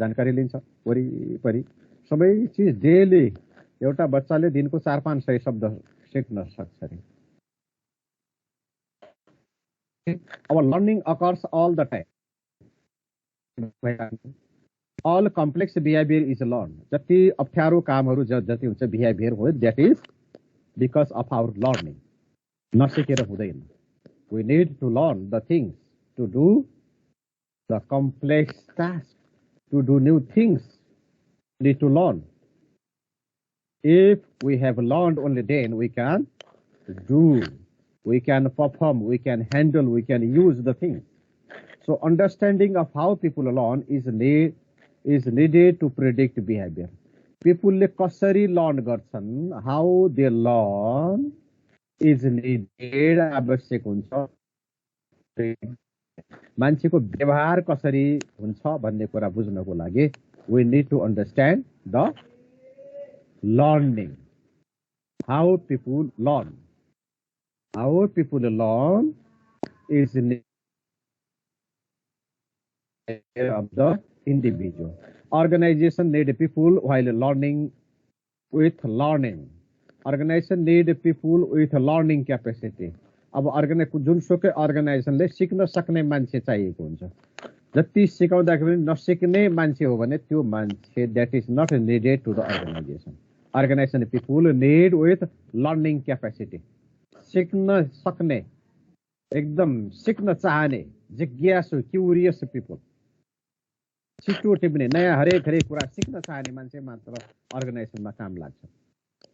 जानकारी लिन्छ वरिपरि सबै चीज डेली एउटा बच्चाले दिनको 4-5 शब्द सिक्न सक्छ रे अब learning occurs all the time all complex behavior is learned जति अप्ठ्यारो कामहरु जति हुन्छ बिहेभियर हो that is because of our learning नसिकेर हुँदैन we need to learn the things to do the complex tasks to do new things need to learn if we have learned only then we can do we can perform we can handle we can use the things so understanding of how people learn is needed to predict behavior. People ले कसरी learn गर्छन् how they learn is needed आवश्यक हुन्छ मान्छेको व्यवहार कसरी हुन्छ भन्ने कुरा बुझ्नको लागि we need to understand the learning how people learn is needed of the individual. Organization need people while learning with learning. Organization need people with learning capacity. अब जुनसुकै अर्गनाइजेसनले सिक्न सक्ने मान्छे चाहिएको हुन्छ जति सिकाउँदाखेरि नसिक्ने मान्छे हो भने त्यो मान्छे that is not needed to the organization. Organization people need with learning capacity. सिक्न सक्ने एकदम सिक्न चाहने जिज्ञासु क्युरियस पिपल छिटो टिप्ने नयाँ हरेक कुरा सिक्न चाहने मान्छे मात्र अर्गनाइजेसनमा काम लाग्छ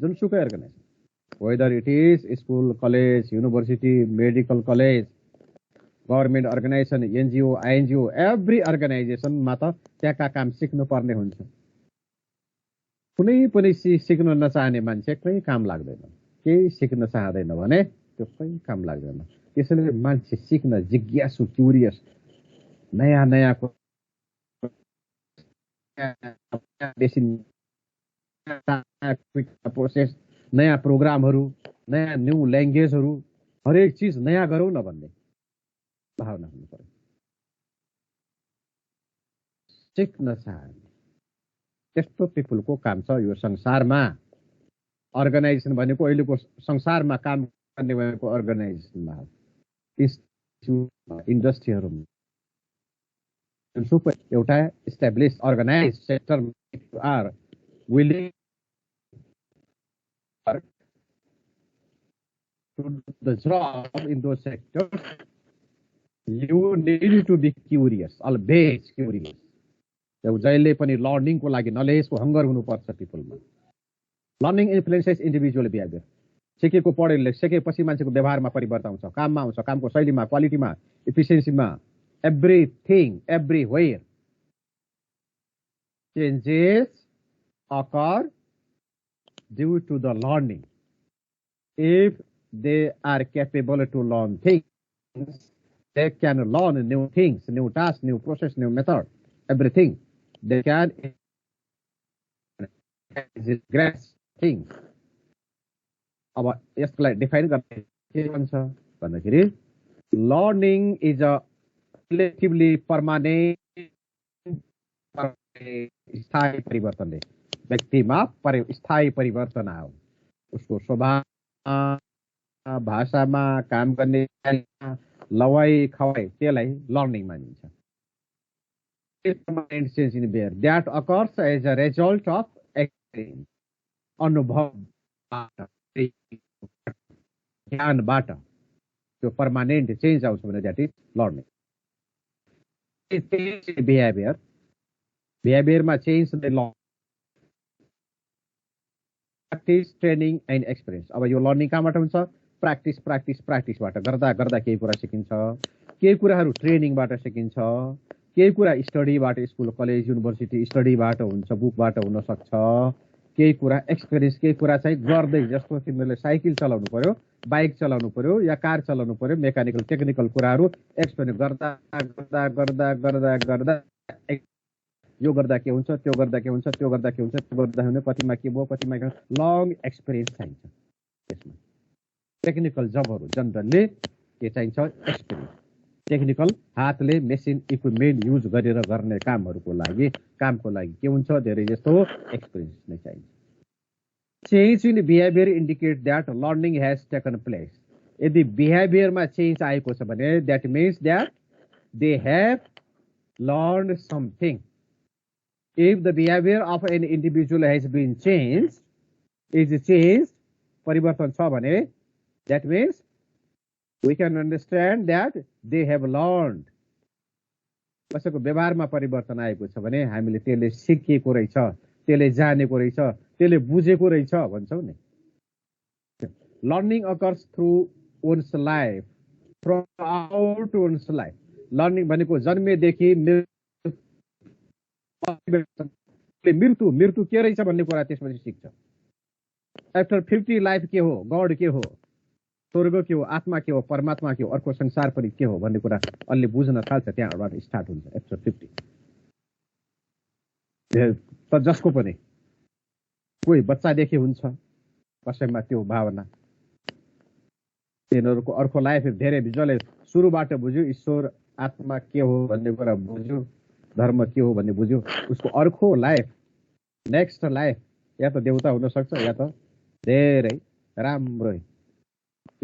जुनसुकै organisation whether it is school college university medical college government organisation NGO INGO every अर्गनाइजेसनमा त त्यहाँका काम सिक्नु पर्ने हुन्छ कुनै पनि सिक्न नचाहने मान्छे कहीँ काम लाग्दैन केही सिक्न चाहदैन भने त्यो कहीँ काम लाग्दैन त्यसैले मान्छे सिक्न जिज्ञासु क्युरियस नयाँ प्रोसेस नयाँ प्रोग्रामहरु नयाँ न्यू ल्याङ्ग्वेजहरु हरेक चीज नयाँ गरौँ न भन्ने भावना हुनु पर्यो सिक्न चाहने त्यस्तो पिपलको काम छ यो संसारमा अर्गनाइजेसन भनेको अहिलेको संसारमा काम गर्ने भनेको अर्गनाइजेसनमा इन्डस्ट्रीहरुमा जुनसुकै एउटा establish organize sector are willing to do the job in those sectors, you need to be curious, always curious. जहिले पनि लर्निङ को लागि नलेज को हंगर हुनुपर्छ पिपलमा लर्निङ इन्फ्लुएन्सेस इन्डिभिजुअल बिहेभियर सिकेको पढेले सिकेपछि मान्छेको व्यवहारमा परिवर्तन आउँछ काममा आउँछ कामको शैलीमा क्वालिटीमा एफिसिएन्सीमा everything everywhere changes occur due to the learning. If they are capable to learn things, they can learn new things, new tasks, new process, new method, everything. They can grasp things. अब यसलाई define गर्ने के भन्छ भन्दाखेरि learning is a relatively permanent स्थायी परिवर्तन है व्यक्तिमा स्थायी परिवर्तन आयो उसको स्वभाव भाषामा काम गर्ने लवाई खवाई त्यसलाई लर्निङ मानिन्छ permanent change in behavior that occurs as a result of experience अनुभवबाट ज्ञानबाट त्यो पर्मानेन्ट चेन्ज आउँछ भने द्याट इज लर्निङ बिहेभियरमा change practice training and experience अब यो लर्निङ कहाँबाट हुन्छ प्र्याक्टिसबाट गर्दा गर्दा केही कुरा सिकिन्छ केही कुराहरू ट्रेनिङबाट सिकिन्छ केही कुरा स्टडीबाट स्कुल कलेज युनिभर्सिटी स्टडीबाट हुन्छ बुकबाट हुन सक्छ केही कुरा एक्सपिरियन्स केही कुरा चाहिँ गर्दै जस्तो तिमीले साइकल चलाउनु पर्यो बाइक चलाउनु पर्यो या कार चलाउनु पर्यो मेकानिकल टेक्निकल कुराहरू एक्सपिरियन्स गर्दा गर्दा गर्दा गर्दा गर्दा यो गर्दा के हुन्छ त्यो गर्दा के हुन्छ त्यो गर्दा के हुन्छ त्यो गर्दा हुने कतिमा के भयो कतिमा लङ एक्सपिरियन्स चाहिन्छ त्यसमा टेक्निकल जबहरू जनरलले के चाहिन्छ एक्सपिरियन्स टेक्निकल हातले मेसिन इक्विपमेन्ट युज गरेर गर्ने कामको लागि के हुन्छ धेरै जस्तो एक्सपिरियन्स नै चाहिन्छ change in behaviour indicate that learning has taken place यदि बिहेभियरमा चेन्ज आएको छ भने that means that they have learn something if the behaviour of an individual has been change परिवर्तन छ भने that means we can understand that they have learned कसैको व्यवहारमा परिवर्तन आएको छ भने हामीले त्यसले सिकेको रहेछ त्यसले जानेको रहेछ त्यसले बुझेको रहेछ भन्छौँ नि learning occurs through one's life throughout one's life learning भनेको जन्मेदेखि मृत्यु के रहेछ भन्ने कुरा त्यसपछि सिक्छ आफ्टर 50 लाइफ के हो गड के हो स्वर्ग के हो आत्मा के हो परमात्मा के हो अर्को संसार पनि के हो भन्ने कुरा अलि बुझ्न थाल्छ त्यहाँबाट स्टार्ट हुन्छ आफ्टर 50 त जसको पनि कोही बच्चादेखि हुन्छ कसैमा त्यो भावना तिनीहरूको अर्को लाइफ धेरै जसले सुरुबाट बुझ्यो ईश्वर आत्मा के हो भन्ने कुरा बुझ्यो धर्म के हो भन्ने बुझ्यो उसको अर्को लाइफ नेक्स्ट लाइफ या त देवता हुन सक्छ या त धेरै राम्रो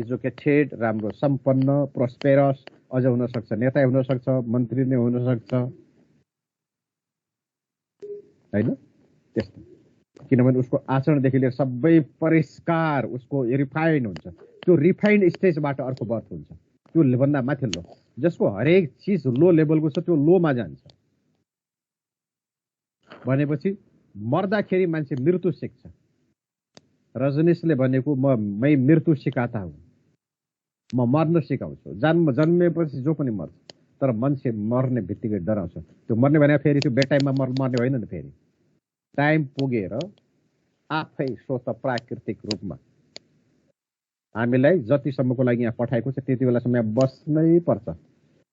एजुकेटेड राम्रो सम्पन्न प्रोस्पेरस अझ हुन सक्छ नेता हुन सक्छ मन्त्री नै हुन सक्छ हैन त्यस्तो किनभने उसको आचरणदेखि लिएर सबै परिष्कार उसको रिफाइन हुन्छ त्यो रिफाइन्ड स्टेजबाट अर्को बर्थ हुन्छ त्यो भन्दा माथिल्लो जसको हरेक चिज लो लेभलको छ त्यो लोमा जान्छ भनेपछि मर्दाखेरि मान्छे मृत्यु सिक्छ रजनीशले भनेको मै मृत्यु सिकाता हुँ म मर्न सिकाउँछु जन्मेपछि जो पनि मर्छ तर मान्छे मर्ने बित्तिकै डराउँछ त्यो मर्ने भने फेरि त्यो बेटाइममा मर्ने होइन नि फेरि टाइम पुगेर आफै स्वत प्राकृतिक रूपमा हामीलाई जतिसम्मको लागि यहाँ पठाएको छ त्यति बेलासम्म यहाँ बस्नै पर्छ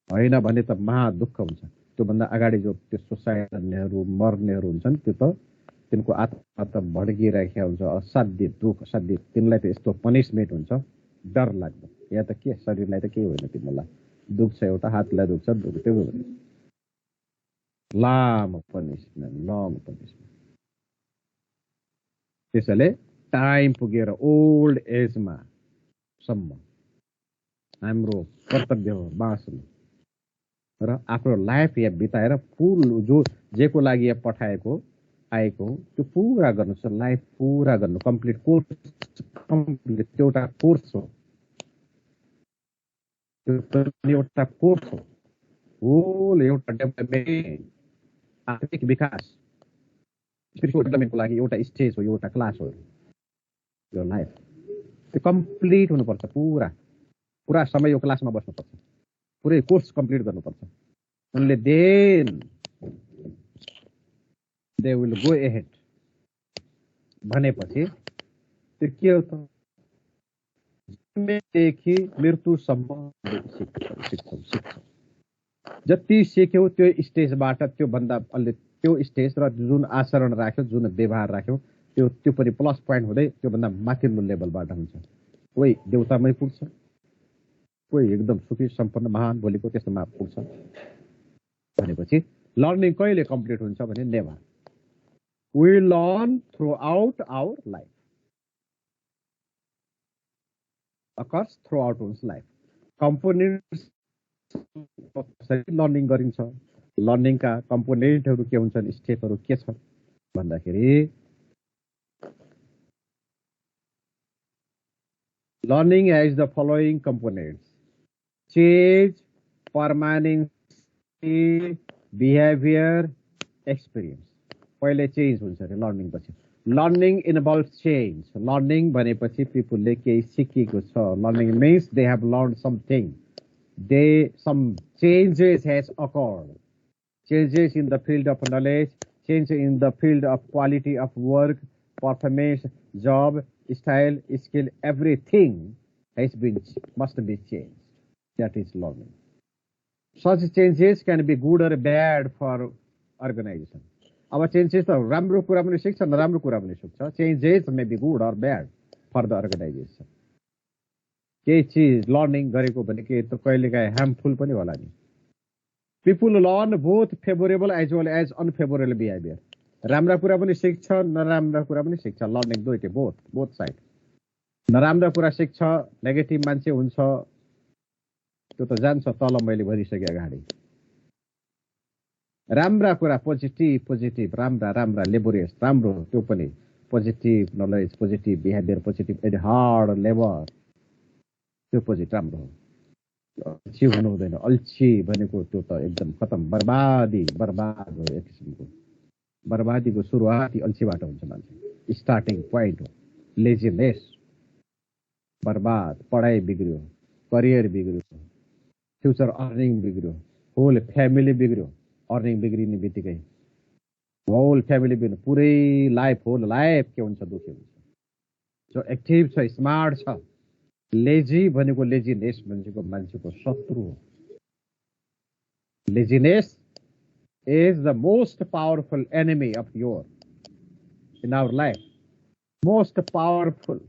होइन भने त महा दुःख हुन्छ त्योभन्दा अगाडि जो त्यो सोसाइटीहरू मर्नेहरू हुन्छन् त्यो त तिनको आत्मा त भड्किरहेको हुन्छ असाध्य दुःख असाध्य तिमीलाई त यस्तो पनिसमेन्ट हुन्छ डर लाग्दो यहाँ त के शरीरलाई त केही होइन तिमीलाई दुख्छ एउटा हातलाई दुख्छ दुख्थ्यो लामो पनिसमेन्ट त्यसैले टाइम पुगेर ओल्ड एजमा सम्म हाम्रो कर्तव्य हो बाँच्नु र आफ्नो लाइफ यहाँ बिताएर फुल जो जेको लागि यहाँ पठाएको आएको त्यो पुरा गर्नु छ लाइफ पुरा गर्नु कम्प्लिट कोर्स कम्प्लिट त्यो एउटा कोर्स हो त्यो एउटा कोर्स हो होल एउटा डेभलपमेन्ट आर्थिक विकास स्पिरिचुअल डेभलपमेन्टको लागि एउटा स्टेज हो एउटा क्लास हो यो लाइफ त्यो कम्प्लिट हुनुपर्छ पुरा समय यो क्लासमा बस्नुपर्छ पुरै कोर्स कम्प्लिट गर्नुपर्छ उनले then they will go ahead भनेपछि त्यो के हो त जन्मेदेखि मृत्युसम्म सिक्छौ जति सिक्यौ त्यो स्टेजबाट त्यो भन्दा अलि त्यो स्टेज र जुन आचरण राख्यो जुन व्यवहार राख्यो त्यो पनि प्लस पोइन्ट हुँदै त्यो भन्दा माथिल्लो लेभलबाट हुन्छ कोही देवतामै पुग्छ कोही एकदम सुखी सम्पन्न महान भोलिको त्यस्तोमा पुग्छ भनेपछि लर्निङ कहिले कम्प्लिट हुन्छ भने never we learn throughout our life occurs throughout one's life components learning गरिन्छ लर्निङका कम्पोनेन्टहरू के हुन्छन् स्टेपहरू के छ भन्दाखेरि learning has the following components change permanency behaviour experience पहिले चेन्ज हुन्छ अरे लर्निङ पछि लर्निङ इन्भल्भ चेन्ज लर्निङ भनेपछि पिपुलले केही सिकेको छ learning means they have learn something some changes has occurred changes in the field of knowledge change in the field of quality of work performance job style skill everything must be changed that is learning such changes can be good or bad for organization अब changes त राम्रो कुरा पनि सिक्छ नराम्रो कुरा पनि सिक्छ changes may be good or bad for the organization केही चिज लर्निङ गरेको भने के त कहिलेकाहीँ हार्मफुल पनि होला नि। People learn both favourable as well as unfavourable behaviour. राम्रा कुरा पनि सिक्छ, नराम्रा कुरा पनि सिक्छ। लर्निङ दुईटै, बोथ साइड। नराम्रा कुरा सिक्छ, नेगेटिभ मान्छे हुन्छ, त्यो त जान्छ तल मैले भनिसकेँ अगाडि। राम्रा कुरा पोजिटिभ राम्रा लेबोरियस राम्रो, त्यो पनि positive knowledge, positive behaviour, positive hard labour, त्यो पोजिटिभ राम्रो हो। अल्छी हुनु हुँदैन। अल्छी भनेको त्यो त एकदम खतम, बर्बाद हो। एक किसिमको बर्बादीको सुरुवात अल्छीबाट हुन्छ। मान्छे स्टार्टिङ पोइन्ट हो लेजिनेस। बर्बाद, पढाइ बिग्रियो, करियर बिग्रियो, फ्युचर अर्निङ बिग्रियो, होल फ्यामिली बिग्रियो। अर्निङ बिग्रिने बित्तिकै होल फ्यामिली बिग्रियो, पुरै लाइफ, होल लाइफ के हुन्छ, दुःखी हुन्छ। जो एक्टिभ छ, स्मार्ट छ, लेजी भनेको लेजिनेस भनेको मान्छेको शत्रु हो। Laziness is the most powerful enemy of your in our life. Most powerful.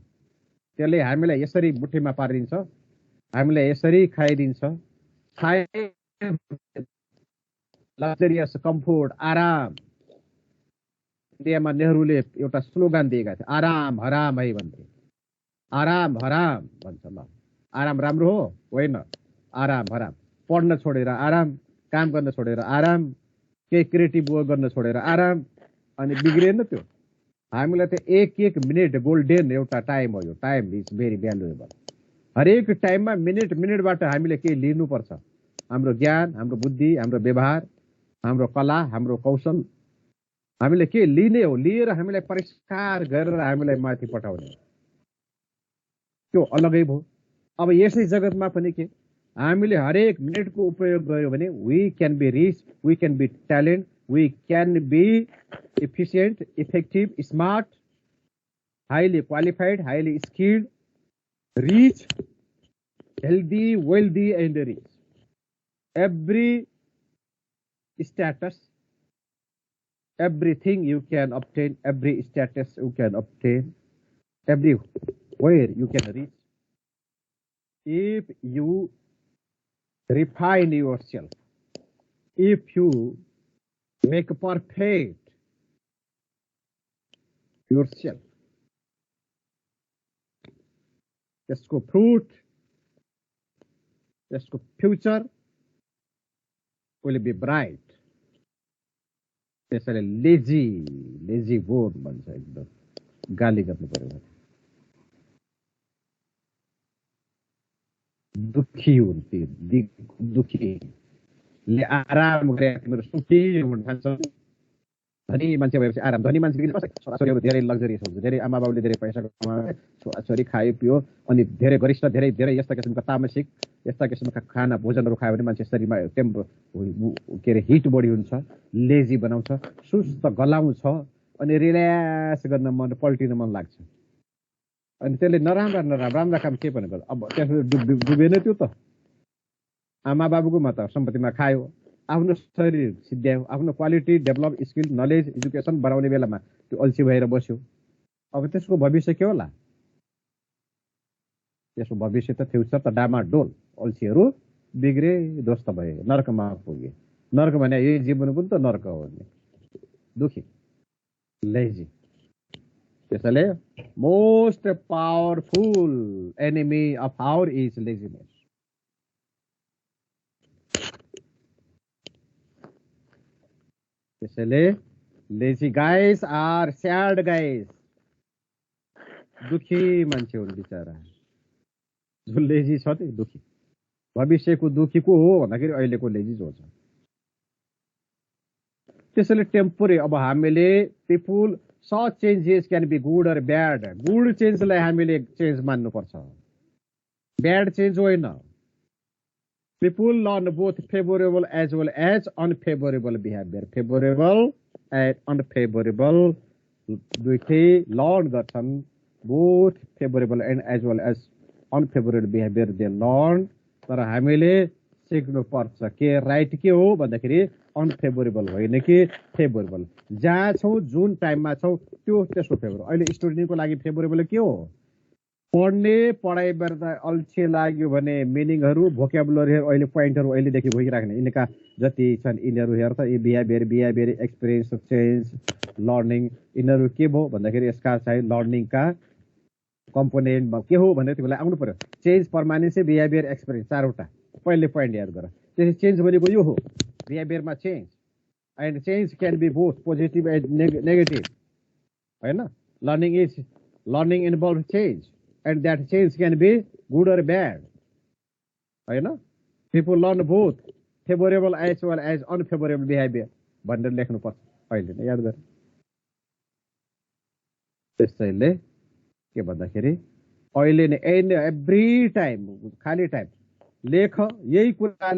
त्यसले हामीलाई यसरी मुठीमा पारिदिन्छ, हामीलाई यसरी खाइदिन्छ। लग्जरियस, कम्फोर्ट, आराम। इन्डियामा नेहरूले एउटा स्लोगन दिएका थिए, आराम हराम है भन्थे। आराम हराम भन्छ। ल, आराम राम्रो हो? होइन, आराम हराम। पढ्न छोडेर आराम, काम गर्न छोडेर आराम, केही क्रिएटिभ वर्क गर्न छोडेर आराम, अनि बिग्रिएन त्यो। हामीलाई त एक मिनट गोल्डेन एउटा टाइम हो। यो टाइम इज भेरी भ्यालुएबल। हरेक टाइममा मिनटबाट हामीले केही लिनुपर्छ। हाम्रो ज्ञान, हाम्रो बुद्धि, हाम्रो व्यवहार, हाम्रो कला, हाम्रो कौशल, हामीले के लिने हो, लिएर हामीलाई परिष्कार गरेर हामीलाई माथि पठाउने, त्यो अलगै भयो। अब यसै जगतमा पनि के हामीले हरेक मिनटको उपयोग गर्यो भने we can be rich, we can be talent, we can be efficient, effective, smart, highly qualified, highly skilled, rich, healthy, wealthy and rich. Every status, everything you can obtain, every status you can obtain, everywhere you can reach, if you refine yourself, if you make perfect yourself, त्यसको fruit, त्यसको future will be bright. त्यसैले lazy board भन्छ, एकदम गाली गर्नु पर्यो। दुखी हुन्थे, दुखीले आराम गरे मेरो सुखी हुन थाल्छ। धनी मान्छे भएपछि आराम, धनी मान्छे छोराछोरीहरू धेरै लग्जरियस हुन्छ, धेरै आमा बाबुले धेरै पैसा कमाए, छोराछोरी खायो पियो, अनि धेरै गरिष्ठ, धेरै यस्ता किसिमका तामसिक, यस्ता किसिमका खाना भोजनहरू खायो भने मान्छे शरीरमा के अरे हिट बढी हुन्छ, लेजी बनाउँछ, सुस्त गलाउँछ, अनि रिल्याक्स गर्न मन, पल्टिन मन लाग्छ। अनि त्यसले नराम्रा काम के पनि गर्छ। अब त्यसले डुबेन त्यो त। आमा बाबुकोमा त सम्पत्तिमा खायो, आफ्नो शरीर सिद्ध्यायो, आफ्नो quality develop, skill, knowledge, education बढाउने बेलामा त्यो अल्छी भएर बस्यो। अब त्यसको भविष्य के होला? त्यसको भविष्य त फ्युचर त डामाडोल। अल्छीहरू बिग्रे, ध्वस्त भए, नर्कमा पुगे। नर्क भने यही जीवन पनि त नर्क हो नि, दुखी, लेजी। त्यसैले most powerful enemy of our is laziness. त्यसैले lazy guys are sad guys. दुखी मान्छे हुन् बिचरा। जो लेजी छ त्यो दुखी। भविष्यको दुखी को हो भन्दाखेरि अहिलेको लेजी जो छ। त्यसैले टेम्पोरी, अब हामीले people such changes can be good or bad. Good चेन्जलाई हामीले चेन्ज मान्नुपर्छ, ब्याड चेन्ज होइन। People learn both favorable as well as unfavorable behavior. Favorable and unfavorable दुईटै लर्न गर्छन्। Both favourable and as well as unfavourable behaviour they learn. तर हामीले सिक्नुपर्छ के राइट के हो भन्दाखेरि अनफेभरेबल होइन कि फेभरेबल। जहाँ छौँ, जुन टाइममा छौँ, त्यो त्यसको फेभरेबल। अहिले स्टुडेन्टको लागि फेभरेबल के हो? पढ्ने पढाइ गर्दा अल्छी लाग्यो भने मिनिङहरू भोकेबुलरीहरू अहिले पोइन्टहरू अहिलेदेखि भइराख्ने यिनका जति छन् यिनीहरू हेर त यी बिहेभियर एक्सपिरियन्स चेन्ज लर्निङ यिनीहरू के भयो भन्दाखेरि यसका चाहिँ लर्निङका कम्पोनेन्टमा के हो भनेर तिमीलाई आउनु पर्यो चेन्ज पर्मानेन्सी बिहेभियर एक्सपिरियन्स चारवटा पहिलो पोइन्ट याद गर त्यसपछि चेन्ज भनेको यो हो बिहेभियरमा change and change can be both positive and negative होइन learning involve change and that change can be good or bad. होइन people learn both favorable as well as unfavorable behavior भनेर लेख्नुपर्छ अहिले नै याद गर त्यसैले के भन्दाखेरि अहिले नै एभ्री टाइम खाली टाइम लेख यही कुरा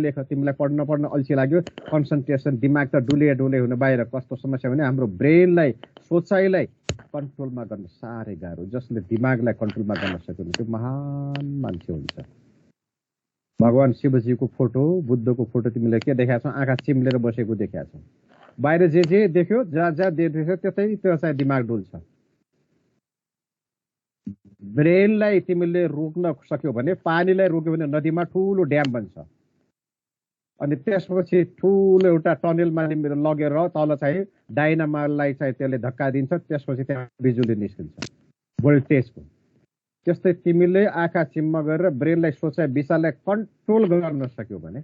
लेख तिमीलाई पढ्न अल्छी लाग्यो कन्सन्ट्रेसन दिमाग त डुले हुन बाहिर कस्तो समस्या भने हाम्रो ब्रेनलाई सोचाइलाई कन्ट्रोलमा गर्न साह्रै गाह्रो जसले दिमागलाई कन्ट्रोलमा गर्न सक्यो भने त्यो महान मान्छे हुन्छ भगवान शिवजीको फोटो बुद्धको फोटो तिमीले के देखाएको छौ आँखा चिम्लेर बसेको देखाएको छौ बाहिर जे देख्यो जहाँ देख्यो त्यो चाहिँ दिमाग डुल्छ ब्रेनलाई तिमीले रोक्न सक्यो भने पानीलाई रोक्यो भने नदीमा ठुलो ड्याम बन्छ अनि त्यसपछि ठुलो एउटा टनेलमा लगेर तल चाहिँ डाइनामालाई चाहिँ त्यसले धक्का दिन्छ त्यसपछि त्यहाँ बिजुली निस्किन्छ भोल्टेजको त्यस्तै तिमीले आँखा चिम्म गरेर ब्रेनलाई सोचाइ विचारलाई कन्ट्रोल गर्न सक्यो भने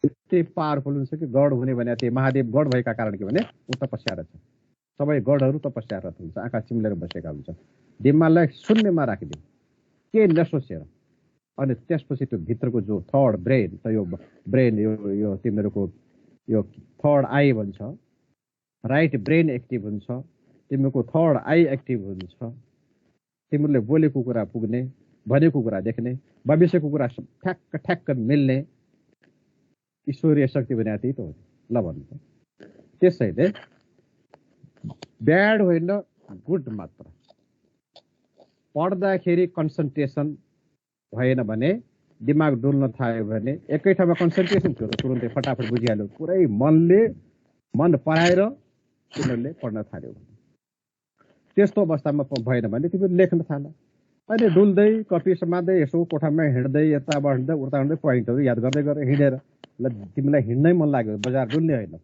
यति पावरफुल हुन्छ कि गड हुने भने त्यो महादेव गड भएका कारण के भने ऊ तपस्यारत छ सबै गडहरू तपस्यारत हुन्छ आँखा चिम्लेर बसेका हुन्छ दिमागलाई शून्यमा राखिदियो के नसोचेर अनि त्यसपछि त्यो भित्रको जो थर्ड ब्रेन त यो ब्रेन यो तिमीहरूको यो थर्ड आई भन्छ राइट ब्रेन एक्टिभ हुन्छ तिमीहरूको थर्ड आई एक्टिभ हुन्छ तिमीहरूले बोलेको कुरा पुग्ने भनेको कुरा देख्ने भविष्यको कुरा ठ्याक्क मिल्ने ईश्वरीय शक्ति भने त्यही त हो ल भन्नु त्यसैले ब्याड होइन गुड मात्र पढ्दाखेरि कन्सन्ट्रेसन भएन भने दिमाग डुल्न थाल्यो भने एकै ठाउँमा कन्सन्ट्रेसन थियो तुरन्तै फटाफट बुझिहाल्यो पुरै मन पराएर तिमीहरूले पढ्न थाल्यो त्यस्तो अवस्थामा भएन भने तिमीहरू लेख्न थाल अहिले डुल्दै कपी समात्दै यसो कोठामा हिँड्दै यताबाट हिँड्दै उता हिँड्दै पोइन्टहरू याद गर्दै गरेर हिँडेर ल तिमीलाई हिँड्नै मन लाग्यो बजार डुल्ने होइन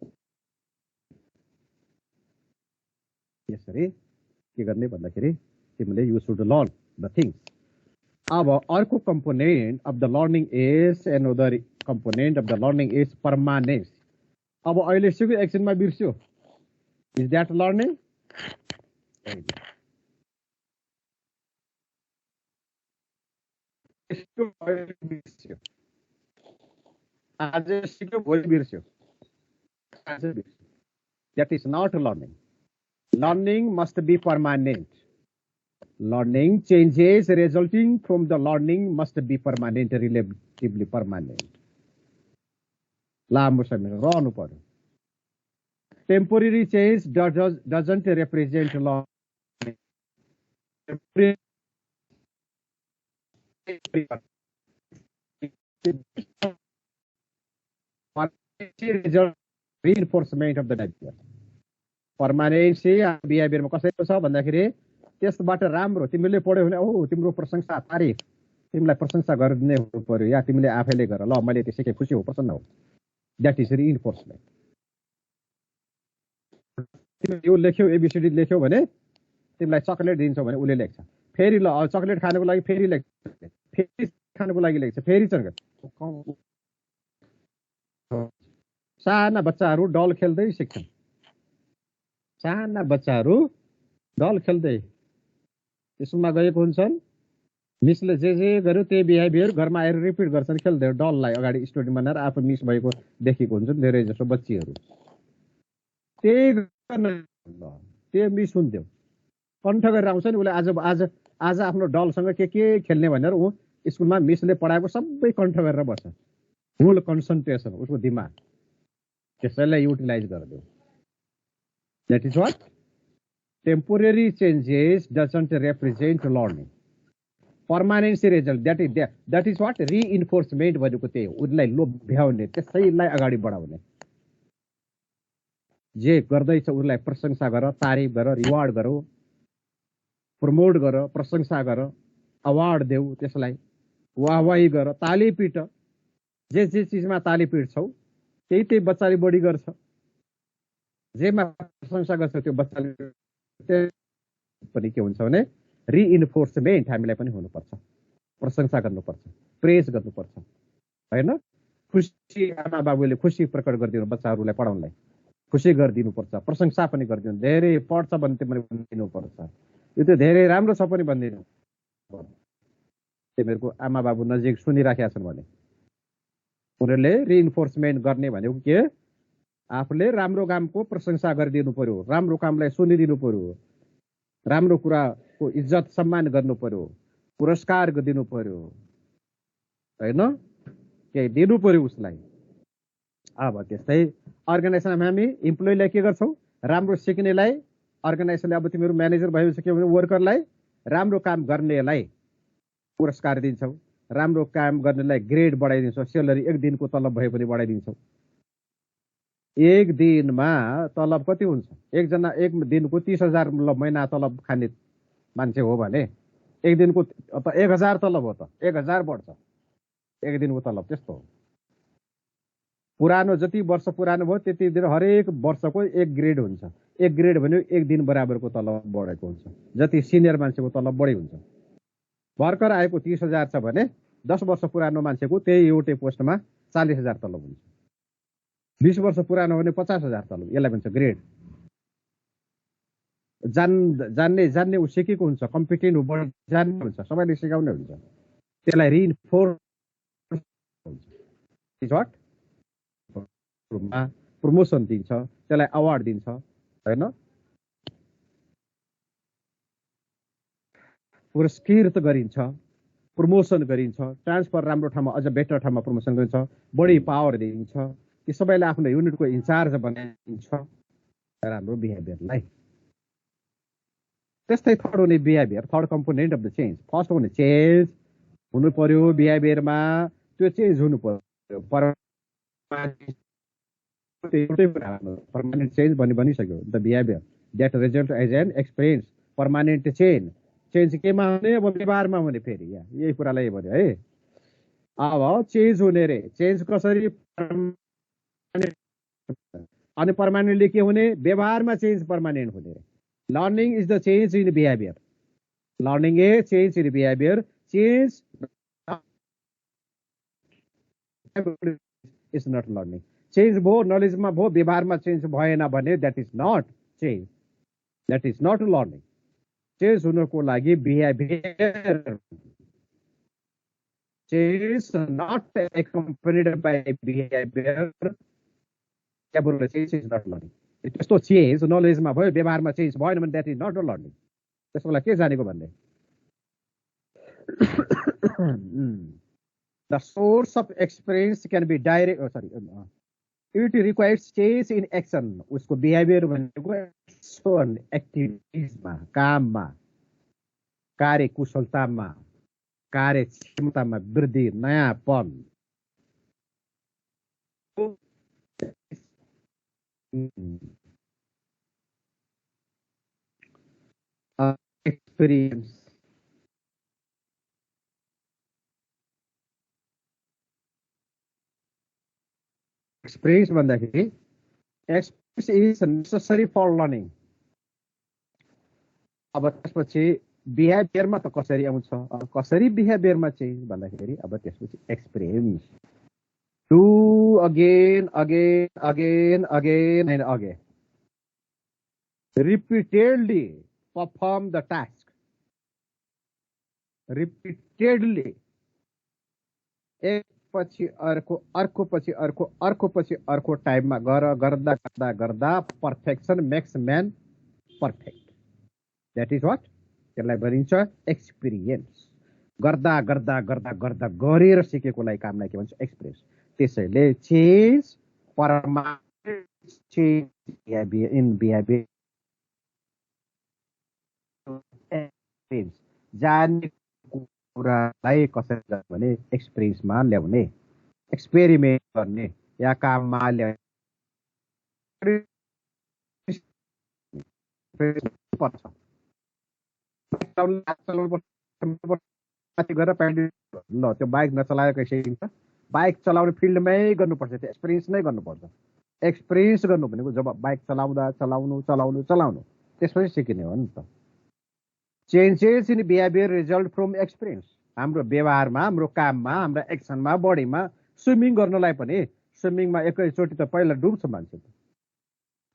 यसरी के गर्ने भन्दाखेरि तिमीले you should learn the things अब अर्को component of the learning is another component of the learning is permanence अब अहिले सिक्यो एकछिनमा बिर्स्यो इज द्याट लर्निङ आज सिक्यो भोलि बिर्स्यो that is not learning learning must be permanent Learning changes resulting from the learning must be permanent, relatively permanent. लामो समय रहनु पर्यो. Temporary change doesn't represent learning. Result reinforcement of the behavior. Permanency behavior मा कसरी छ भन्दाखेरि त्यसबाट राम्रो तिमीले पढ्यौ भने ओ तिम्रो प्रशंसा तारिफ तिमीलाई प्रशंसा गरिदिने हुनु पर्यो या तिमीले आफैले गर ल मैले त्यो सिके खुसी हो प्रसन्न हो द्याट इज रिइन्फोर्समेन्ट तिमीले यो लेख्यौ एबिसिडी लेख्यौ भने तिमीलाई चकलेट दिन्छौ भने उसले लेख्छ फेरि ल चकलेट खानको लागि फेरि लेख्छ फेरि खानको लागि लेख्छ फेरि चकलेट साना बच्चाहरू डल खेल्दै सिक्छन् साना बच्चाहरू डल खेल्दै स्कुलमा गएको हुन्छन् मिसले जे गर्यो त्यही बिहेभियर घरमा आएर रिपिट गर्छन् खेल्दै डललाई अगाडि स्टुडेन्ट बनाएर आफू मिस भएको देखेको हुन्छन् धेरै जसो बच्चीहरू त्यही मिस हुन्थ्यो कण्ठ गरेर आउँछ नि उसले आज आज आफ्नो डलसँग के खेल्ने भनेर ऊ स्कुलमा मिसले पढाएको सबै कण्ठ गरेर बस्छ फुल कन्सन्ट्रेसन उसको दिमाग त्यसैलाई युटिलाइज गरिदियो that is what temporary changes doesn't represent learning permanency result that is what reinforcement भनेको त्यही हो उसलाई लोभ्याउने त्यसैलाई अगाडि बढाउने जे गर्दैछ उसलाई प्रशंसा गर तारिफ गर रिवार्ड गरौ प्रमोट गर, प्रशंसा गर, अवार्ड देऊ, त्यसलाई वाहवाही गर, ताली पिट। जे जे चिजमा ताली पिट्छौ त्यही त्यही बच्चाले बढी गर्छ। जेमा प्रशंसा गर्छ त्यो बच्चाले पनि के हुन्छ भने रिइन्फोर्समेन्ट हामीलाई पनि हुनुपर्छ, प्रशंसा गर्नुपर्छ, प्रेज गर्नुपर्छ होइन। खुसी आमा बाबुले खुसी प्रकट गरिदिनु बच्चाहरूलाई पढाउनलाई, खुसी गरिदिनुपर्छ, प्रशंसा पनि गरिदिनु। धेरै पढ्छ भने पनि भनिदिनुपर्छ, यो त धेरै राम्रो छ पनि भनिदिनु। तिमीहरूको आमा बाबु नजिक सुनिराखेका छन् भने उनीहरूले रिइन्फोर्समेन्ट गर्ने भनेको के, आफूले राम्रो कामको प्रशंसा गरिदिनु पर्यो, राम्रो कामलाई सुनिदिनु पर्यो, राम्रो कुराको इज्जत सम्मान गर्नु पर्यो, पुरस्कार दिनु पर्यो होइन, केही दिनु पर्यो उसलाई। अब त्यस्तै अर्गनाइजेसनमा हामी इम्प्लोइलाई के गर्छौँ, राम्रो सिक्नेलाई अर्गनाइजेसनले, अब तिमीहरू म्यानेजर भइसक्यो भने वर्करलाई, राम्रो काम गर्नेलाई पुरस्कार दिन्छौ, राम्रो काम गर्नेलाई ग्रेड बढाइदिन्छौ, सेलरी एक दिनको तलब भए पनि बढाइदिन्छौ। एक दिनमा तलब कति हुन्छ, एकजना एक दिनको 30,000 महिना तलब खाने मान्छे हो भने एक दिनको 1,000 तलब हो त, 1,000 बढ्छ एक दिनको तलब। त्यस्तो हो। पुरानो जति वर्ष पुरानो भयो त्यति दिन हरेक वर्षको एक ग्रेड हुन्छ। एक ग्रेड भन्यो एक दिन बराबरको तलब बढेको हुन्छ। जति सिनियर मान्छेको तलब बढी हुन्छ। भर्खर आएको 30,000 छ भने 10 वर्ष पुरानो मान्छेको त्यही एउटै पोस्टमा 40,000 तलब हुन्छ। 20 वर्ष पुरानो भने 50,000 तलब। यसलाई भन्छ ग्रेड। जान्ने ऊ सिकेको हुन्छ, कम्पिटेन्ट हो, जान्ने हुन्छ, सबैले सिकाउने हुन्छ। त्यसलाई रिइन्फोर्स हुन्छ, प्रमोसन दिन्छ, त्यसलाई अवार्ड दिन्छ होइन, पुरस्कृत गरिन्छ, प्रमोसन गरिन्छ, ट्रान्सफर राम्रो ठाउँमा अझ बेटर ठाउँमा प्रमोसन गरिन्छ, बढी पावर दिइन्छ, ती सबैलाई आफ्नो युनिटको इन्चार्ज बनाइन्छ राम्रो बिहेभियरलाई। त्यस्तै थर्ड हुने behaviour, third component of the change. First हुने चेन्ज हुनु पर्यो बिहेभियरमा, त्यो चेन्ज हुनु पर्यो। पर्मानेन्ट चेन्ज भनिसक्यो the behaviour that result as an experience. Permanent change, change केमा हुने, अब व्यवहारमा हुने। फेरि यही कुरालाई भन्यो है। अब चेन्ज हुने रे, चेन्ज कसरी, अनि पर्मानेन्टली के हुने, व्यवहारमा चेन्ज पर्मानेन्ट हुने। Learning is the change in behaviour. Learning a change in behaviour, change is not learning. Change भयो नलेजमा भयो, व्यवहारमा चेन्ज भएन भने that is not change, that is not learning. Change हुनको लागि behaviour, change not accompanied by behaviour, change is not learning. त्यस्तो change नलेजमा भयो, व्यवहारमा चेन्ज भएन भने द्याट इज नट लर्निङ। त्यसको लागि के जानेको भन्ने, the source of experience can be direct, it requires change in action. उसको बिहेभियर भनेको एक्टिभिटिजमा, काममा, कार्यकुशलतामा, कार्यक्षमतामा वृद्धि, नयाँपन। एक्सपिरियन्स, एक्सपिरियन्स भन्दाखेरि experience is necessary for learning. अब त्यसपछि बिहेभियरमा त कसरी आउँछ, कसरी बिहेभियरमा चेन्ज भन्दाखेरि अब त्यसपछि experience, do again again again again and again, repeatedly perform the task, repeatedly एक पछि अर्को, अर्को पछि अर्को, अर्को पछि अर्को टाइममा गर्दा गर्दा गर्दा perfection makes man perfect. That is what, त्यसलाई भनिन्छ एक्सपिरियन्स। गर्दा गर्दा गर्दा गर्दा गरेर सिकेकोलाई कामलाई के भन्छ, एक्सपिरियन्स। त्यसैले change permanent change in behaviour, जाने कुरालाई कसरी भने एक्सपिरियन्समा ल्याउने, एक्सपेरिमेन्ट गर्ने या काममा ल्याउने पर्छ। चलाउनु पर्छ माथि गएर प्यान्ट ल त्यो बाइक नचलाएको सिकिन्छ बाइक चलाउने फिल्डमै गर्नुपर्छ त्यो एक्सपिरियन्स नै गर्नुपर्छ एक्सपिरियन्स गर्नु भनेको जब बाइक चलाउँदा चलाउनु त्यसपछि सिकिने हो नि त changes in behaviour result from experience हाम्रो व्यवहारमा हाम्रो काममा हाम्रो एक्सनमा बडीमा स्विमिङ गर्नलाई पनि स्विमिङमा एकैचोटि त पहिला डुब्छ मान्छे त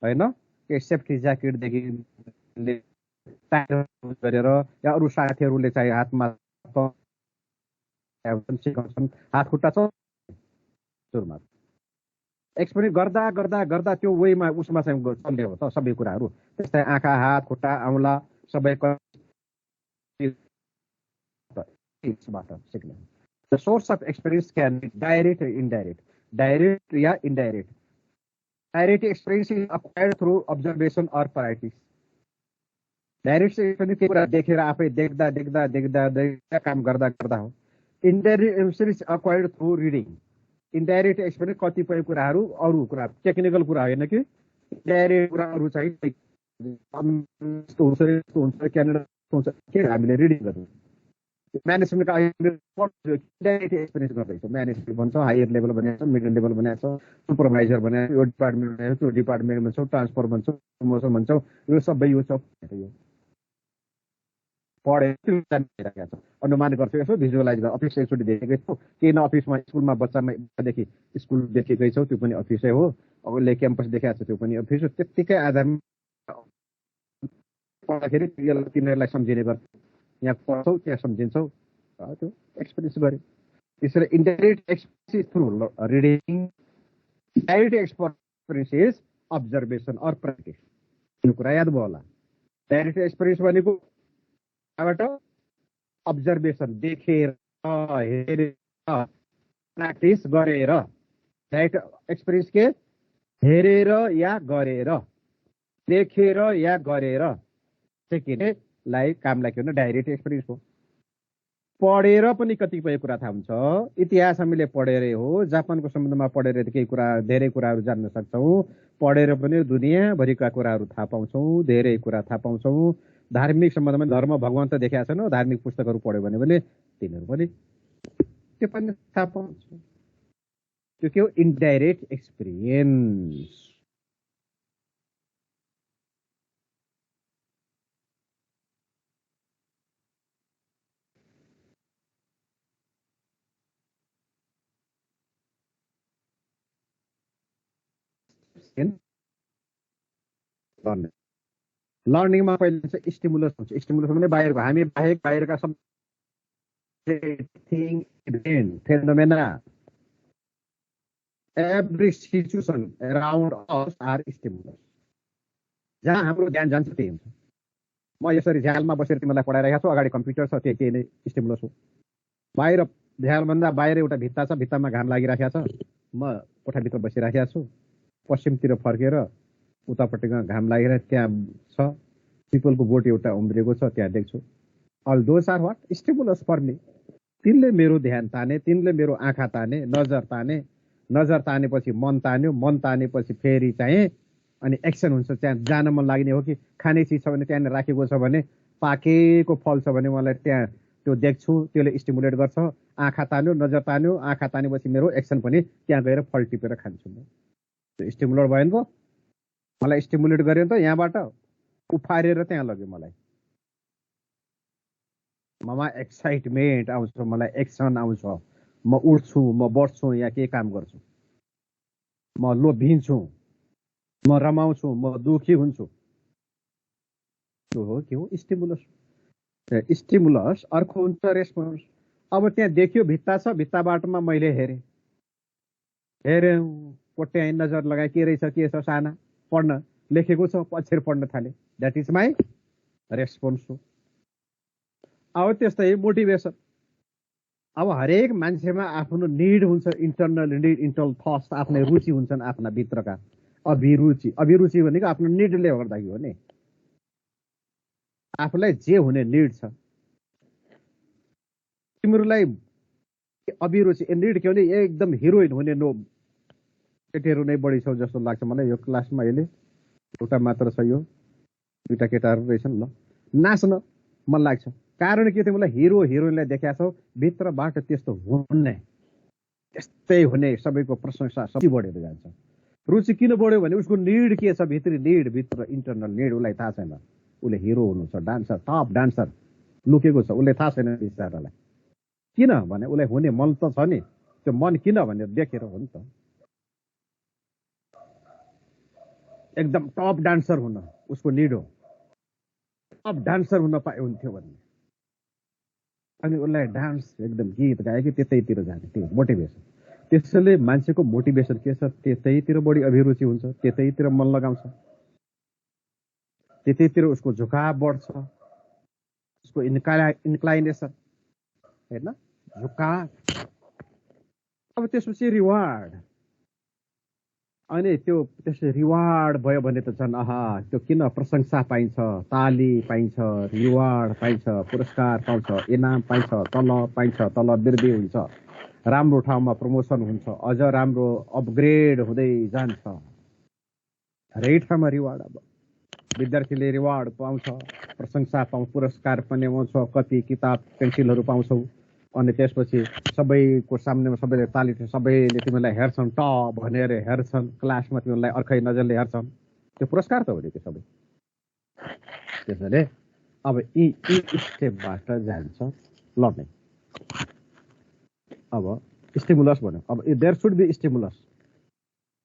होइन के सेफ्टी ज्याकेटदेखि गरेर या अरू साथीहरूले चाहिँ हातमा सिकाउँछन् हात खुट्टा छ सुरुमा एक्सपिरियन्स गर्दा गर्दा गर्दा त्यो वेमा उसमा चाहिँ चल्ने हो त सबै कुराहरू त्यस्तै आँखा हात खुट्टा औँला सबै सिक्ने the source of experience can be direct indirect direct या indirect direct experience is acquired through observation or practice direct experience के कुरा देखेर आफै देख्दा देख्दा देख्दा देख्दा काम गर्दा गर्दा हो indirect experience acquired through reading indirect experience कतिपय कुराहरू अरू कुरा टेक्निकल कुरा होइन कि इनडाइरेक्ट कुराहरू चाहिँ क्यानाडा हुन्छ के हामीले रिडिङ गर्छौँ म्यानेजमेन्टका इनडाइरेक्ट एक्सपिरियन्स गर्दैछौँ म्यानेजमेन्ट भन्छ हायर लेभल बनाएको छ मिडल लेभल बनाएको छ सुपरभाइजर बनाएको यो डिपार्टमेन्ट बनाएको त्यो डिपार्टमेन्ट भन्छौँ ट्रान्सफर भन्छौँ प्रमोसन भन्छौँ यो सबै यो सब यो पढेको छ अनुमान गर्छु यसो भिजुअलाइज गरेर अफिस एकचोटि देखेकै छु किन अफिसमा स्कुलमा बच्चादेखि स्कुल देखेकै छौ त्यो पनि अफिसै हो अरूले क्याम्पस देखाएको छ त्यो पनि अफिस हो त्यत्तिकै आधारमा पढ्दाखेरि तिनीहरूलाई सम्झिने गर्छ यहाँ पढ्छौ त्यहाँ सम्झिन्छौ त्यो एक्सपिरियन्स गऱ्यो त्यसरी indirect experience through reading direct experience is observation or practice यो कुरा याद भयो होला डाइरेक्ट एक्सपिरियन्स भनेको अब्जर्भेसन देखेर हेरेर प्र्याक्टिस गरेर डाइरेक्ट एक्सपिरियन्स के हेरेर या गरेर देखेर या गरेर सिकिनेलाई कामलाई के भन्नु डाइरेक्ट एक्सपिरियन्स हो पढेर पनि कतिपय कुरा थाहा हुन्छ इतिहास हामीले पढेरै हो जापानको सम्बन्धमा पढेर केही कुरा धेरै कुराहरू जान्न सक्छौँ पढेर पनि दुनियाँभरिका कुराहरू थाहा पाउँछौँ धेरै कुरा थाहा पाउँछौँ धार्मिक सम्बन्धमा धर्म भगवान त देखाएको छैन धार्मिक पुस्तकहरू पढ्यो भने तिनीहरू पनि त्यो पनि थाहा पाउँछ त्यो के हो इन्डाइरेक्ट एक्सपिरियन्स लर्निङमा पहिले चाहिँ स्टिमुलस हुन्छ स्टिमुलस भने बाहिरको हामी बाहिरका सब phenomena every situation around us are stimulus जहाँ हाम्रो ध्यान जान्छ त्यही हुन्छ म यसरी झ्यालमा बसेर तिमीलाई पढाइरहेको छु अगाडि कम्प्युटर छ त्यही नै स्टिमुलस हो बाहिर झ्यालभन्दा बाहिर एउटा भित्ता छ भित्तामा घाम लागिराखेको छ म कोठाभित्र बसिराखेको छु पश्चिमतिर फर्केर उतापट्टिमा घाम लागेर त्यहाँ छ पिपलको बोट एउटा उम्रिएको छ त्यहाँ देख्छु all those are what stimulus for me तिनले मेरो ध्यान ताने तिनले मेरो आँखा ताने नजर तानेपछि मन तानेपछि फेरि चाहिँ अनि एक्सन हुन्छ त्यहाँ जान मन लाग्ने हो कि खाने चिज छ भने त्यहाँ राखेको छ भने पाकेको फल छ भने मलाई त्यहाँ त्यो देख्छु त्यसले स्टिमुलेट गर्छ आँखा तान्यो नजर तान्यो आँखा तानेपछि मेरो एक्सन पनि त्यहाँ गएर फल टिपेर खान्छु म त्यो स्टिमुलर भयो नि त मलाई स्टिमुलेट गर्यो नि त यहाँबाट उफारेर त्यहाँ लग्यो मलाई ममा एक्साइटमेन्ट आउँछ मलाई एक्सन आउँछ म उठ्छु म बढ्छु यहाँ के काम गर्छु म लोभिन्छु म रमाउँछु म दुखी हुन्छु त्यो हो के हो स्टिमुलस अर्को हुन्छ रेस्पोन्स अब त्यहाँ देखियो भित्ता छ भित्ता बाटोमा मैले हेरेँ कोट्याएँ नजर लगाएँ के रहेछ के छ साना पढ्न लेखेको छ पछाडि पढ्न थाले द्याट इज माई रेस्पोन्स हो अब त्यस्तै मोटिभेसन अब हरेक मान्छेमा आफ्नो निड हुन्छ इन्टरनल निड इन्टरनल थट्स आफ्नै रुचि हुन्छन् आफ्ना भित्रका अभिरुचि भनेको आफ्नो निडले गर्दाखेरि हो नि आफूलाई जे हुने निड छ तिमीहरूलाई अभिरुचि निड के भने एकदम हिरोइन हुने नो केटीहरू नै बढी छौ जस्तो लाग्छ मलाई यो क्लासमा अहिले एउटा मात्र छ यो दुईटा केटाहरू रहेछन् ल नाच्न मन लाग्छ। कारण के तिमीलाई हिरो हिरोइनलाई देखाएको छौ, भित्रबाट त्यस्तो हुने, त्यस्तै हुने, सबैको प्रशंसा सबै बढेर जान्छ। रुचि किन बढ्यो भने उसको निड के छ, भित्री निड, भित्र इन्टरनल निड उसलाई थाहा छैन। उसले हिरो हुनु छ, डान्सर, टप डान्सर लुकेको छ, उसले थाहा छैन बिचरालाई। किन भने उसलाई हुने मन त छ नि, त्यो मन किन भनेर देखेर हो नि त। एकदम टप डान्सर हुन उसको निड हो, टप डान्सर हुन पाए हुन्थ्यो भन्ने, अनि उसलाई डान्स एकदम गीत गायो कि त्यतैतिर जाने, त्यो मोटिभेसन। त्यसैले मान्छेको मोटिभेसन के छ, त्यतैतिर बढी अभिरुचि हुन्छ, त्यतैतिर मन लगाउँछ, त्यतैतिर उसको झुकाव बढ्छ, उसको इन्क्लाइनेसन, होइन, झुकाव। अब त्यसपछि रिवार्ड, अनि त्यो त्यसले रिवार्ड भयो भने त झन् आहा, त्यो किन प्रशंसा पाइन्छ, ताली पाइन्छ, रिवार्ड पाइन्छ, पुरस्कार पाउँछ, इनाम पाइन्छ, तलब पाइन्छ, तलब वृद्धि हुन्छ, राम्रो ठाउँमा प्रमोसन हुन्छ, अझ राम्रो अपग्रेड हुँदै जान्छ, हरेक ठाउँमा रिवार्ड। अब विद्यार्थीले रिवार्ड पाउँछ, प्रशंसा पाउँछ, पुरस्कार पनि पाउँछ, कति किताब पेन्सिलहरू पाउँछौ, अनि त्यसपछि सबैको सामनेमा सबैले ताली, सबैले तिमीलाई हेर्छन्, ट भनेर हेर्छन्, क्लासमा तिमीलाई अर्कै नजरले हेर्छन्, त्यो पुरस्कार त हो नि त्यो सबै। त्यसैले अब यी स्टेपबाट जान्छ लर्निङ। अब स्टिमुलस भन्यो, अब देयर सुड बी स्टिमुलस,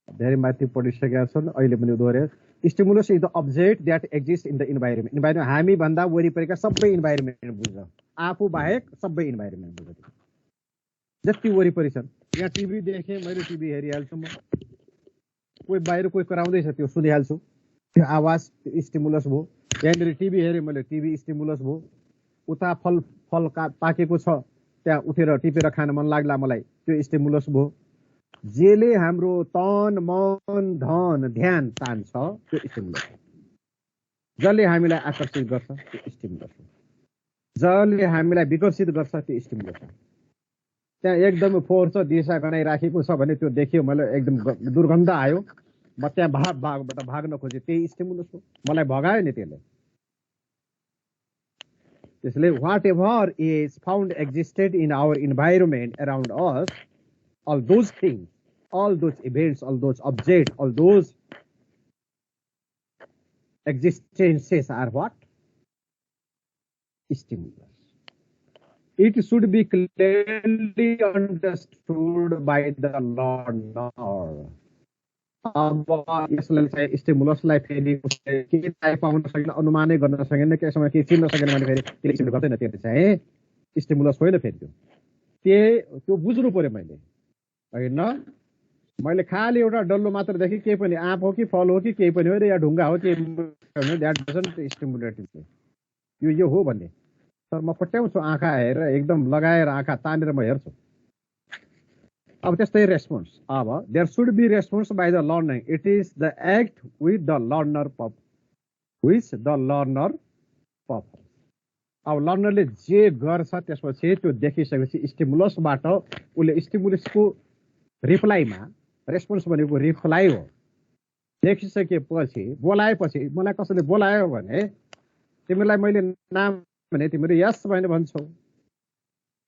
धेरै माथि पढिसकेका छन्, अहिले पनि दोहोऱ्यायो। Stimulus is the object that exist in the environment. Environment हामी भन्दा वरिपरिका सबै इन्भाइरोमेन्ट बुझ्छ, आफू बाहेक सबै इन्भाइरोमेन्ट बुझ्छ, जति वरिपरि छन्। यहाँ टिभी देखेँ मैले, टिभी हेरिहाल्छु म, कोही बाहिर कोही कराउँदैछ त्यो सुनिहाल्छु, त्यो आवाज त्यो स्टिमुलस भयो। यहाँनिर टिभी हेरेँ मैले, टिभी स्टिमुलस भयो। उता फल पाकेको छ, त्यहाँ उठेर टिपेर खान मन लाग्ला मलाई, त्यो स्टिमुलस भयो। जेले हाम्रो तन मन धन ध्यान तान्छ त्यो स्टिमुलस हो। जसले हामीलाई आकर्षित गर्छ त्यो स्टिमुलस हो, जसले हामीलाई विकसित गर्छ त्यो स्टिमुलस हो। त्यहाँ एकदमै फोहोर छ, दिशा गनाइराखेको छ भने त्यो देखियो मैले, एकदम दुर्गन्ध आयो, म त्यहाँ भागबाट भाग्न खोजेँ, त्यही स्टिमुलस हो, मलाई भगायो नि त्यसले। त्यसले whatever is found existed in our environment around us, all those things, all those events, all those objects, all those existences are what? Stimulus. It should be clearly understood by the learner. अब यसलाई चाहिँ स्टिमुलसलाई फेरि के थाहा पाउन सकेन, अनुमानै गर्न सकेन, केसँग के चिन्न सकेन भने फेरि त्यसले स्टिमुलस गर्दैन, त्यो चाहिँ स्टिमुलस होइन फेरि त्यो बुझ्नु पर्यो मैले, होइन। मैले खालि एउटा डल्लो मात्र देखेँ, केही पनि आँप हो कि फल हो कि केही पनि हो, या ढुङ्गा हो कि, द्याट डजन्ट स्टिमुलेट यो हो भन्ने। तर म पट्याउँछु आँखा हेरेर, एकदम लगाएर आँखा तानेर म हेर्छु। अब त्यस्तै रेस्पोन्स, अब there should be response by the learner, it is the act with the learner purpose. अब लर्नरले जे गर्छ त्यसपछि त्यो देखिसकेपछि स्टिमुलसबाट उसले स्टिमुलसको रिप्लाईमा, रेस्पोन्स भनेको रिप्लाई हो, देखिसकेपछि बोलाएपछि, मलाई कसैले बोलायो भने तिमीलाई मैले नाम भने तिमीहरू यस भने भन्छौ,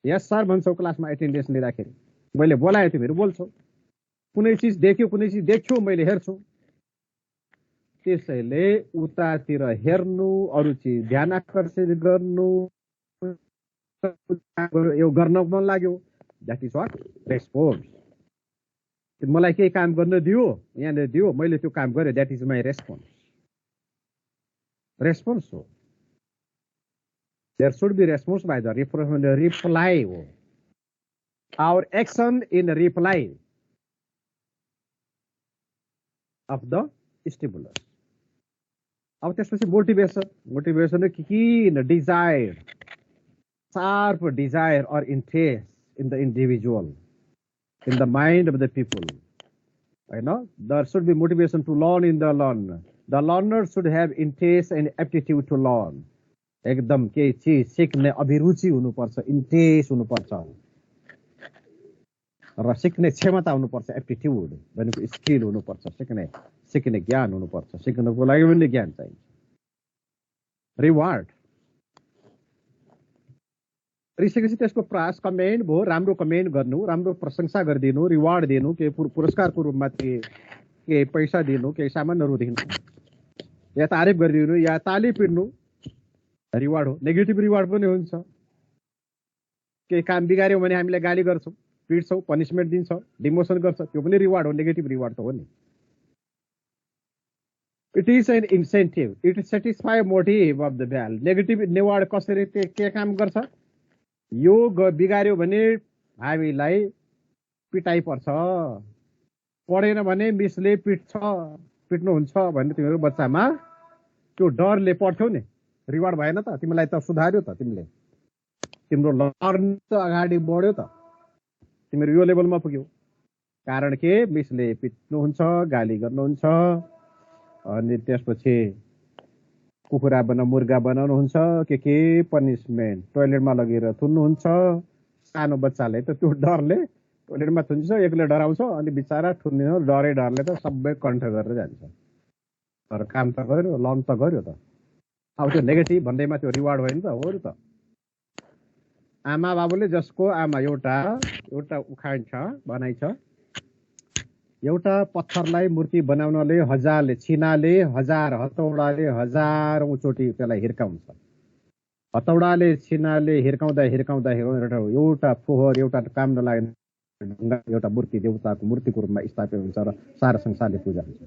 यस सर भन्छौ, क्लासमा एटेन्डेन्स लिँदाखेरि मैले बोलाएँ तिमीहरू बोल्छौ। कुनै चिज देख्यो, कुनै चिज देख्यो मैले हेर्छु, त्यसैले उतातिर हेर्नु, अरू चिज ध्यान आकर्षित गर्नु, यो गर्न मन लाग्यो, द्याट इज वाट रेस्पोन्स। मलाई केही काम गर्न दियो, यहाँनिर दियो, मैले त्यो काम गरेँ, that is my response. Response हो, there should be response by the reply हो, our action in reply of the stimulus. अब त्यसपछि मोटिभेसन किन डिजायर, शार्प डिजायर और interest in the individual, in the mind of the people. You know, there should be motivation to learn in the learner. The learner should have interest and aptitude to learn. एकदम केही चिज सिक्ने अभिरुचि हुनुपर्छ, interest हुनुपर्छ, र सिक्ने क्षमता हुनुपर्छ, एप्टिट्युड भनेको स्किल हुनुपर्छ, सिक्ने ज्ञान हुनुपर्छ, सिक्नको लागि पनि ज्ञान चाहिन्छ। रिवार्ड, रिसकेपछि त्यसको प्रयास कमेन्ट भयो, राम्रो कमेन्ट गर्नु, राम्रो प्रशंसा गरिदिनु, रिवार्ड दिनु, के पुरस्कारको रूपमा के पैसा दिनु, केही सामानहरू दिनु, या तारिफ गरिदिनु, या ताली पिट्नु रिवार्ड हो। नेगेटिभ रिवार्ड पनि हुन्छ। केही काम बिगार्यो भने हामीलाई गाली गर्छौँ, पिट्छौँ, पनिसमेन्ट दिन्छ, डिमोसन गर्छ, त्यो पनि रिवार्ड हो, नेगेटिभ रिवार्ड त हो नि। It is an incentive, it satisfy motive of the भ्याल। नेगेटिभ रिवार्ड कसरी के काम गर्छ? यो बिगार्यो भने हामीलाई पिटाइ पर्छ, पढेन भने मिसले पिट्नुहुन्छ भन्ने तिमीहरू बच्चामा त्यो डरले पढ्थ्यौ नि, रिवार्ड भएन त? तिमीलाई त सुधार्यो त, तिम्रो लर्न त अगाडि बढ्यो त, तिमीहरू यो लेभलमा पुग्यौ। कारण के? मिसले पिट्नुहुन्छ, गाली गर्नुहुन्छ, अनि त्यसपछि कुखुरा मुर्गा बनाउनुहुन्छ, के पनिसमेन्ट, टोयलेटमा लगेर थुन्नुहुन्छ। सानो बच्चाले त त्यो डरले टोयलेटमा थुन्छ, एक्लै डराउँछ, अनि बिचरा थुन्ने डरले त सबै कण्ठ गरेर जान्छ। तर काम त गर्यो, लर्न त गर्यो त। अब त्यो नेगेटिभ भन्दैमा त्यो रिवार्ड भयो नि त, हो नि त। आमा बाबुले जसको आमा एउटा उखान छ, भनाइ छ, एउटा पत्थरलाई मूर्ति बनाउनले छिनाले हजार, हतौडाले हजारौँचोटि त्यसलाई हिर्काउँछ। हतौडाले छिनाले हिर्काउँदा एउटा फोहोर, एउटा काम नलाग्ने एउटा मूर्ति देउताको मूर्तिको रूपमा स्थापित हुन्छ र सारा संसारले पूजा हुन्छ।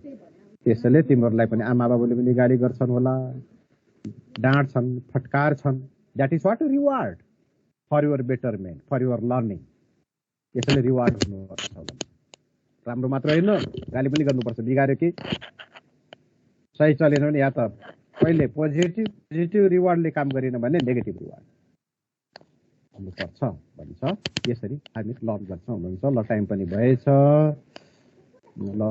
त्यसैले तिमीहरूलाई पनि आमा बाबुले पनि गाली गर्छन् होला, डाँट्छन्, फटकार छन्। That is what reward for your betterment, for your learning. त्यसैले रिवार्ड हुनुपर्छ। राम्रो मात्र होइन, गाली पनि गर्नुपर्छ। बिगार्यो कि सही चलेन भने या त पहिले पोजिटिभ रिवार्डले काम गरेन भने नेगेटिभ रिवार्ड हुनुपर्छ भन्छ। यसरी हामी लर्न गर्छौँ। हुन्छ ल, टाइम पनि भएछ। ल।